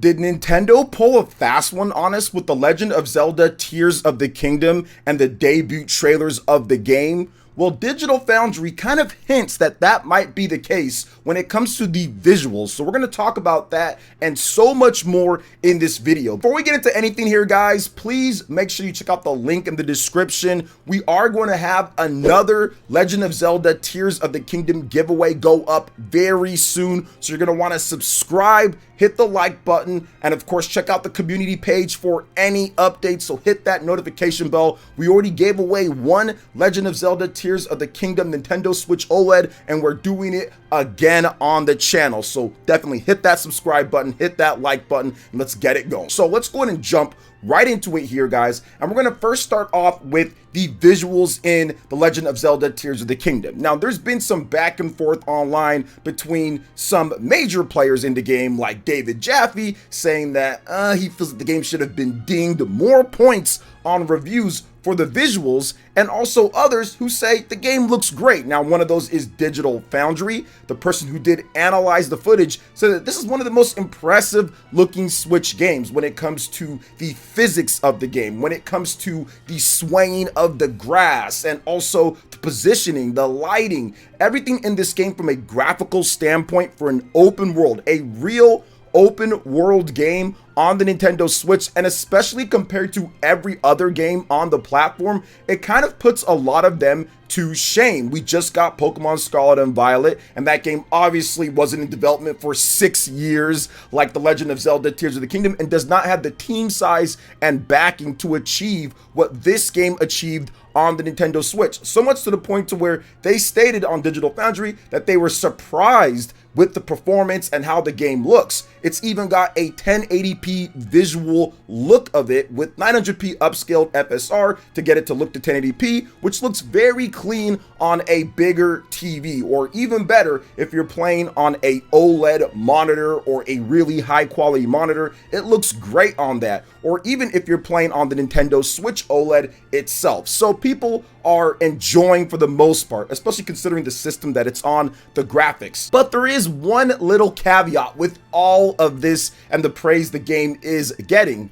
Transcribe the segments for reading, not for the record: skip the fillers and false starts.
Did Nintendo pull a fast one on us with The Legend of Zelda Tears of the Kingdom and the debut trailers of the game? Well, Digital Foundry kind of hints that that might be the case when it comes to the visuals. So we're going to talk about that and so much more in this video. Before we get into anything here, guys, please make sure you check out the link in the description. We are going to have another Legend of Zelda Tears of the Kingdom giveaway go up very soon. So you're going to want to subscribe, hit the like button, and of course, check out the community page for any updates. So hit that notification bell. We already gave away one Legend of Zelda Tears of the Kingdom Nintendo Switch OLED, and we're doing it again on the channel. So definitely hit that subscribe button, hit that like button, and let's get it going. So let's go ahead and jump right into it here, guys. And we're going to first start off with the visuals in The Legend of Zelda Tears of the Kingdom. Now, there's been some back and forth online between some major players in the game, like David Jaffe, saying that he feels that the game should have been dinged more points on reviews for the visuals, and also others who say the game looks great. Now, one of those is Digital Foundry. The person who did analyze the footage said that this is one of the most impressive looking Switch games when it comes to the physics of the game, when it comes to the swaying of the grass, and also the positioning, the lighting, everything in this game from a graphical standpoint for an open world, a real open world game on the Nintendo Switch, and especially compared to every other game on the platform, it kind of puts a lot of them to shame. We just got Pokemon Scarlet and Violet, and that game obviously wasn't in development for 6 years like The Legend of Zelda Tears of the Kingdom, and does not have the team size and backing to achieve what this game achieved on the Nintendo Switch. So much to the point to where they stated on Digital Foundry that they were surprised with the performance and how the game looks. It's even got a 1080p visual look of it with 900p upscaled FSR to get it to look to 1080p, which looks very clean on a bigger TV, or even better if you're playing on a OLED monitor or a really high quality monitor, it looks great on that, or even if you're playing on the Nintendo Switch OLED itself. So people are enjoying for the most part, especially considering the system that it's on, the graphics. But there is one little caveat with all of this and the praise the game is getting.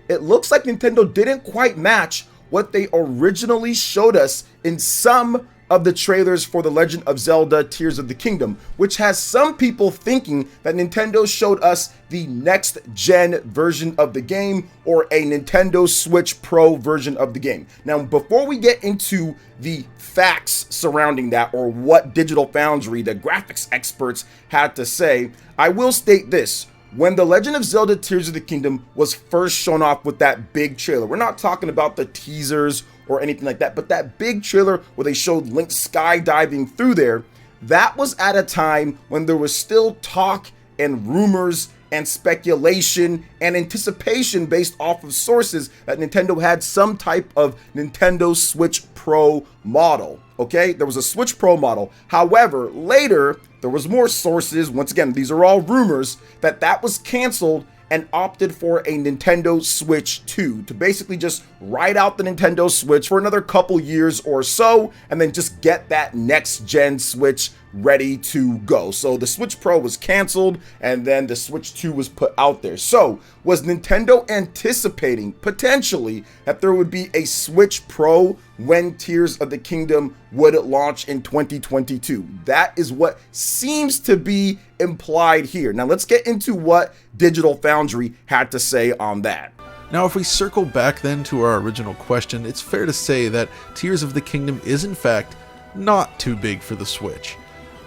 It looks like Nintendo didn't quite match what they originally showed us in some of the trailers for The Legend of Zelda Tears of the Kingdom, which has some people thinking that Nintendo showed us the next gen version of the game, or a Nintendo Switch Pro version of the game. Now, before we get into the facts surrounding that, or what Digital Foundry, the graphics experts, had to say, I will state this. When The Legend of Zelda Tears of the Kingdom was first shown off with that big trailer, we're not talking about the teasers or anything like that, but that big trailer where they showed Link skydiving through there, that was at a time when there was still talk and rumors and speculation and anticipation based off of sources that Nintendo had some type of Nintendo Switch Pro model. Okay, there was a Switch Pro model. However, later there was more sources, once again, these are all rumors, that was canceled and opted for a Nintendo Switch 2 to basically just ride out the Nintendo Switch for another couple years or so, and then just get that next gen Switch ready to go. So the Switch Pro was canceled, and then the Switch 2 was put out there. So was Nintendo anticipating potentially that there would be a Switch Pro when Tears of the Kingdom would launch in 2022? That is what seems to be implied here. Now let's get into what Digital Foundry had to say on that. Now, if we circle back then to our original question, it's fair to say that Tears of the Kingdom is in fact not too big for the Switch.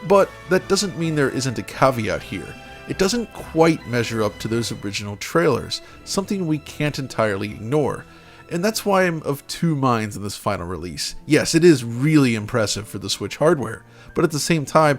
But that doesn't mean there isn't a caveat here. It doesn't quite measure up to those original trailers, something we can't entirely ignore. And that's why I'm of two minds in this final release. Yes, it is really impressive for the Switch hardware, but at the same time,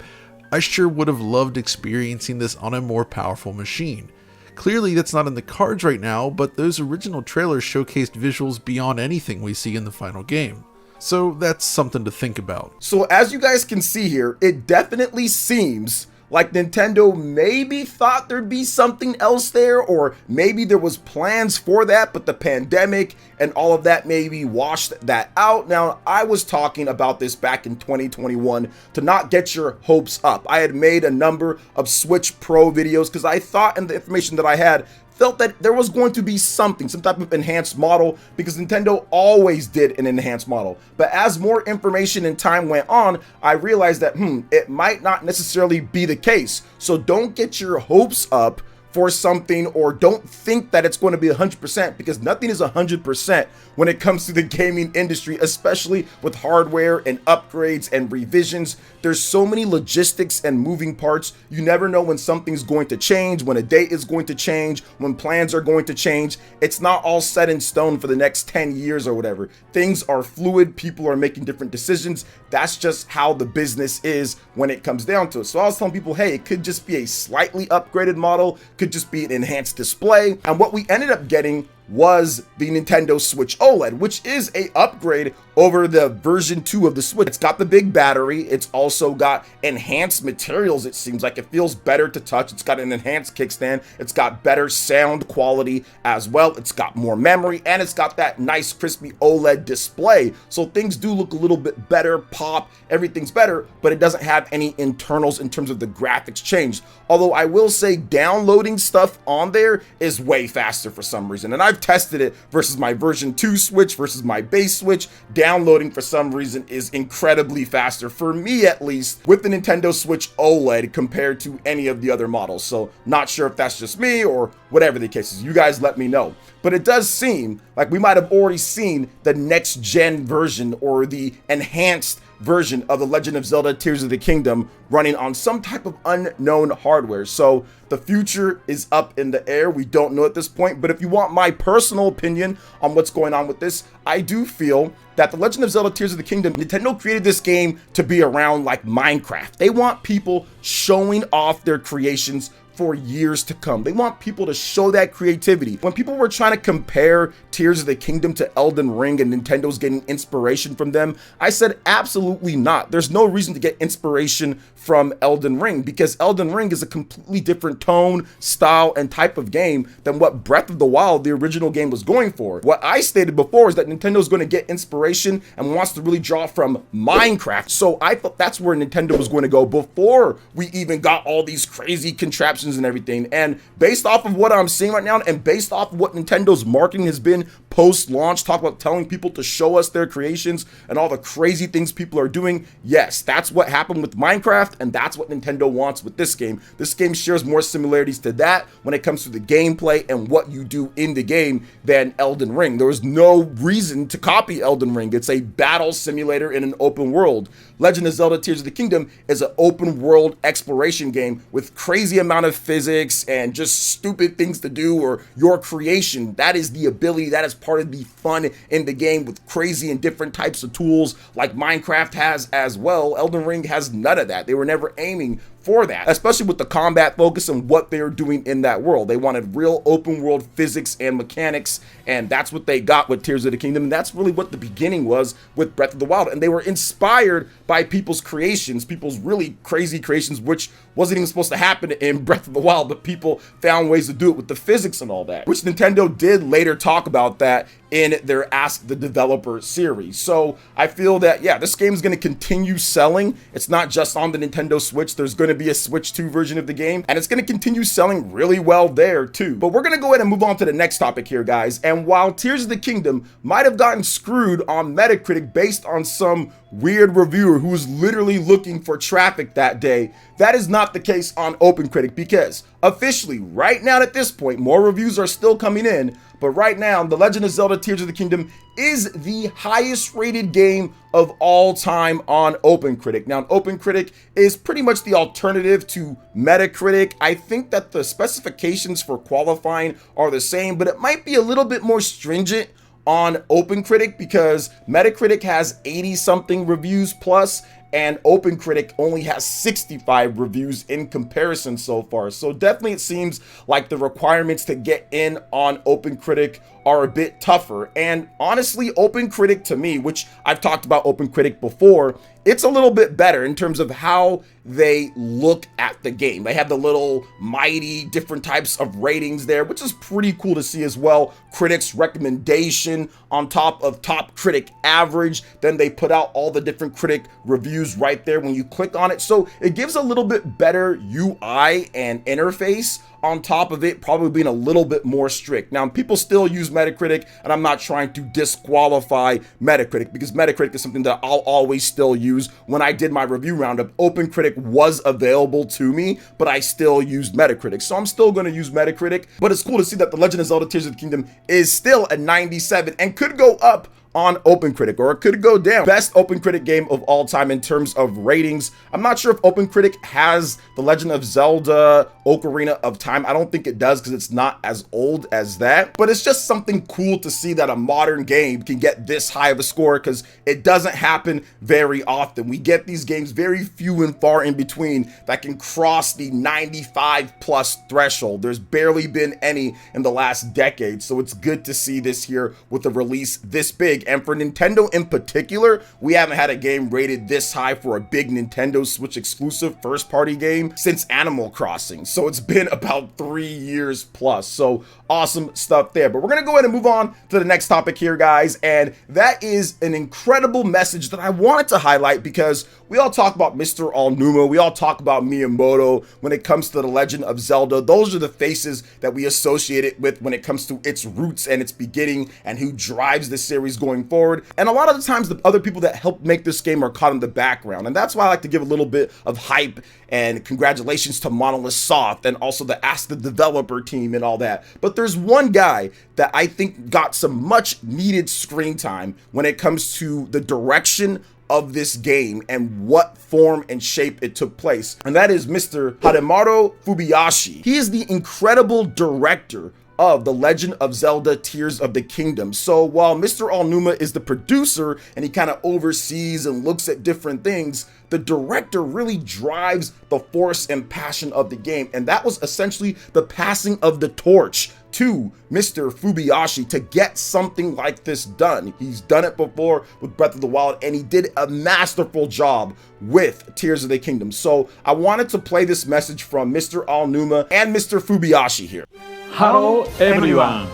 I sure would have loved experiencing this on a more powerful machine. Clearly that's not in the cards right now, but those original trailers showcased visuals beyond anything we see in the final game. So that's something to think about. So as you guys can see here, it definitely seems like Nintendo maybe thought there'd be something else there, or maybe there was plans for that, but the pandemic and all of that maybe washed that out. Now, I was talking about this back in 2021 to not get your hopes up. I had made a number of Switch Pro videos because I thought, and the information that I had felt that there was going to be something, some type of enhanced model, because Nintendo always did an enhanced model. But as more information and time went on, I realized that, it might not necessarily be the case. So don't get your hopes up for something, or don't think that it's going to be 100%, because nothing is 100% when it comes to the gaming industry, especially with hardware and upgrades and revisions. There's so many logistics and moving parts. You never know when something's going to change, when a date is going to change, when plans are going to change. It's not all set in stone for the next 10 years or whatever. Things are fluid. People are making different decisions. That's just how the business is when it comes down to it. So I was telling people, hey, it could just be a slightly upgraded model, could just be an enhanced display. And what we ended up getting was the Nintendo Switch OLED, which is a upgrade over the version 2 of the Switch. It's got the big battery. It's also got enhanced materials. It seems like it feels better to touch. It's got an enhanced kickstand. It's got better sound quality as well. It's got more memory, and it's got that nice crispy OLED display. So things do look a little bit better, pop, everything's better, but it doesn't have any internals in terms of the graphics changed. Although I will say downloading stuff on there is way faster for some reason. And I've tested it versus my version 2 Switch versus my base Switch. Downloading for some reason is incredibly faster, for me at least, with the Nintendo Switch OLED compared to any of the other models. So not sure if that's just me or whatever the case is. You guys let me know. But it does seem like we might have already seen the next gen version, or the enhanced version of The Legend of Zelda Tears of the Kingdom, running on some type of unknown hardware. So the future is up in the air. We don't know at this point, but if you want my personal opinion on what's going on with this, I do feel that The Legend of Zelda Tears of the Kingdom, Nintendo created this game to be around like Minecraft. They want people showing off their creations for years to come. They want people to show that creativity. When people were trying to compare Tears of the Kingdom to Elden Ring and Nintendo's getting inspiration from them, I said absolutely not. There's no reason to get inspiration from Elden Ring, because Elden Ring is a completely different tone, style, and type of game than what Breath of the Wild, the original game, was going for. What I stated before is that Nintendo's going to get inspiration and wants to really draw from Minecraft. So I thought that's where Nintendo was going to go before we even got all these crazy contraptions and everything. And based off of what I'm seeing right now, and based off of what Nintendo's marketing has been post-launch, talk about telling people to show us their creations and all the crazy things people are doing, yes, that's what happened with Minecraft, and that's what Nintendo wants with this game. This game shares more similarities to that when it comes to the gameplay and what you do in the game than Elden Ring. There was no reason to copy Elden Ring. It's a battle simulator in an open world. Legend of Zelda Tears of the Kingdom is an open world exploration game with crazy amount of physics and just stupid things to do, or your creation. That is the ability, that is part of the fun in the game, with crazy and different types of tools like Minecraft has as well. Elden Ring has none of that. They were never aiming for that, especially with the combat focus and what they're doing in that world. They wanted real open world physics and mechanics, and that's what they got with Tears of the Kingdom. And that's really what the beginning was with Breath of the Wild. And they were inspired by people's creations, people's really crazy creations, which wasn't even supposed to happen in Breath of the Wild, but people found ways to do it with the physics and all that, which Nintendo did later talk about that in their Ask the Developer series. So I feel that, yeah, this game is going to continue selling. It's not just on the Nintendo Switch. There's going to be a Switch 2 version of the game, and it's going to continue selling really well there too. But we're going to go ahead and move on to the next topic here, guys. And while Tears of the Kingdom might have gotten screwed on Metacritic based on some weird reviewer who was literally looking for traffic that day, that is not the case on OpenCritic, because officially right now at this point, more reviews are still coming in, but right now The Legend of Zelda Tears of the Kingdom is the highest rated game of all time on OpenCritic. Now, OpenCritic is pretty much the alternative to Metacritic. I think that the specifications for qualifying are the same, but it might be a little bit more stringent on OpenCritic, because Metacritic has 80 something reviews plus, and OpenCritic only has 65 reviews in comparison so far. So definitely it seems like the requirements to get in on OpenCritic are a bit tougher. And honestly, OpenCritic to me, which I've talked about OpenCritic before, it's a little bit better in terms of how they look at the game. They have the little mighty different types of ratings there, which is pretty cool to see as well. Critics recommendation on top of top critic average. Then they put out all the different critic reviews right there when you click on it. So it gives a little bit better UI and interface on top of it probably being a little bit more strict. Now, people still use Metacritic, and I'm not trying to disqualify Metacritic, because Metacritic is something that I'll always still use. When I did my review roundup, OpenCritic was available to me, but I still used Metacritic. So I'm still going to use Metacritic, but it's cool to see that The Legend of Zelda Tears of the Kingdom is still a 97 and could go up on OpenCritic, or it could go down. Best OpenCritic game of all time in terms of ratings. I'm not sure if OpenCritic has The Legend of Zelda Ocarina of Time. I don't think it does, because it's not as old as that, but it's just something cool to see that a modern game can get this high of a score, because it doesn't happen very often. We get these games very few and far in between that can cross the 95 plus threshold. There's barely been any in the last decade, so it's good to see this here with a release this big. And for Nintendo in particular, we haven't had a game rated this high for a big Nintendo Switch exclusive first party game since Animal Crossing. So it's been about 3 years plus. So awesome stuff there. But we're gonna go ahead and move on to the next topic here, guys. And that is an incredible message that I wanted to highlight, because we all talk about Mr. Aonuma, we all talk about Miyamoto when it comes to The Legend of Zelda. Those are the faces that we associate it with when it comes to its roots and its beginning and who drives the series going forward. And a lot of the times the other people that help make this game are caught in the background, and that's why I like to give a little bit of hype and congratulations to Monolith Soft and also the Ask the Developer team and all that. But there's one guy that I think got some much needed screen time when it comes to the direction of this game and what form and shape it took place, and that is Mr. Hidemaru Fubiyashi. He is the incredible director of The Legend of Zelda Tears of the Kingdom. So while Mr. Aonuma is the producer and he kind of oversees and looks at different things, the director really drives the force and passion of the game. And that was essentially the passing of the torch to Mr. Fubiyashi to get something like this done. He's done it before with Breath of the Wild, and he did a masterful job with Tears of the Kingdom. So I wanted to play this message from Mr. Aonuma and Mr. Fubiyashi here. Hello everyone.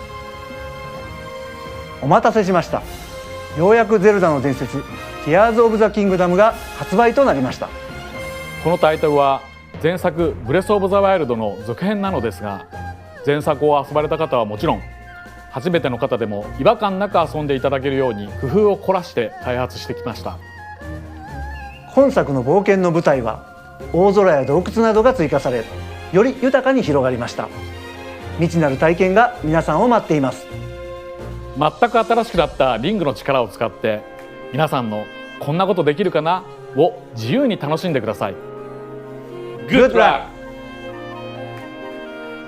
お待たせしました。ようやくゼルダの伝説 Tears of the Kingdom が発売となりました。このタイトルは前作ブレスオブザワイルドの続編なのですが、前作を遊ばれた方はもちろん、初めての方でも違和感なく遊んでいただけるように工夫を凝らして開発してきました。本作の冒険の舞台は大空や洞窟などが追加され、より豊かに広がりました。未知なる体験が皆さんを待っています。全く新しくなったリングの力を使って皆さんのこんなことできるかなを自由に楽しんでください。Good luck!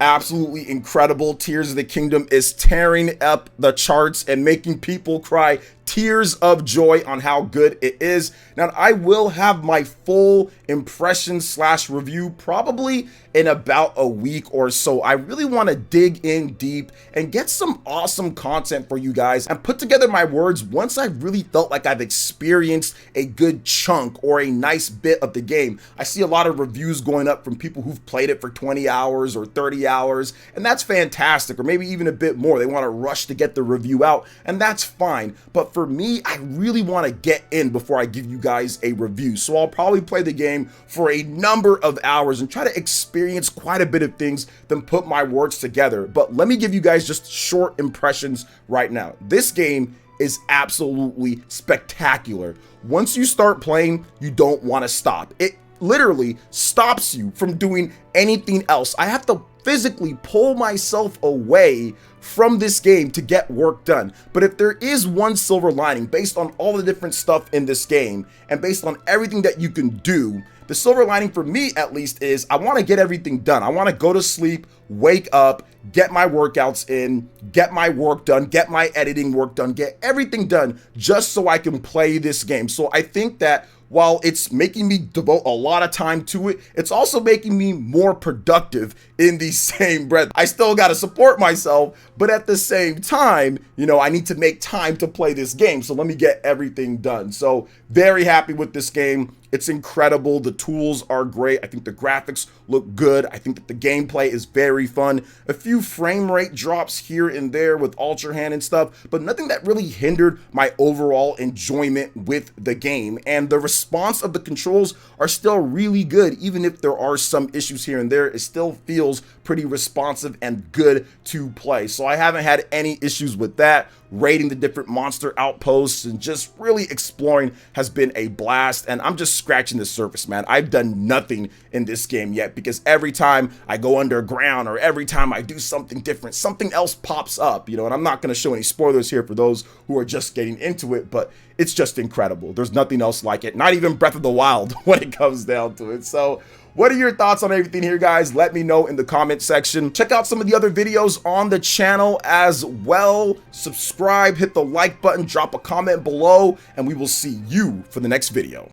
Absolutely incredible. Tears of the Kingdom is tearing up the charts and making people cry tears of joy on how good it is. Now, I will have my full impression / review probably in about a week or so. I really want to dig in deep and get some awesome content for you guys and put together my words once I really felt like I've experienced a good chunk or a nice bit of the game. I see a lot of reviews going up from people who've played it for 20 hours or 30 hours, and that's fantastic, or maybe even a bit more. They want to rush to get the review out, and that's fine. But for me, I really want to get in before I give you guys a review. So I'll probably play the game for a number of hours and try to experience quite a bit of things, then put my words together. But let me give you guys just short impressions right now. This game is absolutely spectacular. Once you start playing, you don't want to stop. It literally stops you from doing anything else. I have to physically pull myself away from this game to get work done. But if there is one silver lining based on all the different stuff in this game and based on everything that you can do, the silver lining for me at least is I want to get everything done. I want to go to sleep, wake up, get my workouts in, get my work done, get my editing work done, get everything done just so I can play this game. So I think that while it's making me devote a lot of time to it, it's also making me more productive in the same breath. I still got to support myself, but at the same time, you know, I need to make time to play this game. So let me get everything done. So very happy with this game. It's incredible. The tools are great. I think the graphics look good. I think that the gameplay is very fun. A few frame rate drops here and there with Ultra Hand and stuff, but nothing that really hindered my overall enjoyment with the game. And the response of the controls are still really good. Even if there are some issues here and there, it still feels pretty responsive and good to play. So I haven't had any issues with that. Raiding the different monster outposts and just really exploring has been a blast, and I'm just scratching the surface, man. I've done nothing in this game yet, because every time I go underground or every time I do something different, something else pops up, you know, and I'm not going to show any spoilers here for those who are just getting into it, but it's just incredible. There's nothing else like it, not even Breath of the Wild when it comes down to it. So what are your thoughts on everything here, guys? Let me know in the comment section. Check out some of the other videos on the channel as well. Subscribe, hit the like button, drop a comment below, and we will see you for the next video.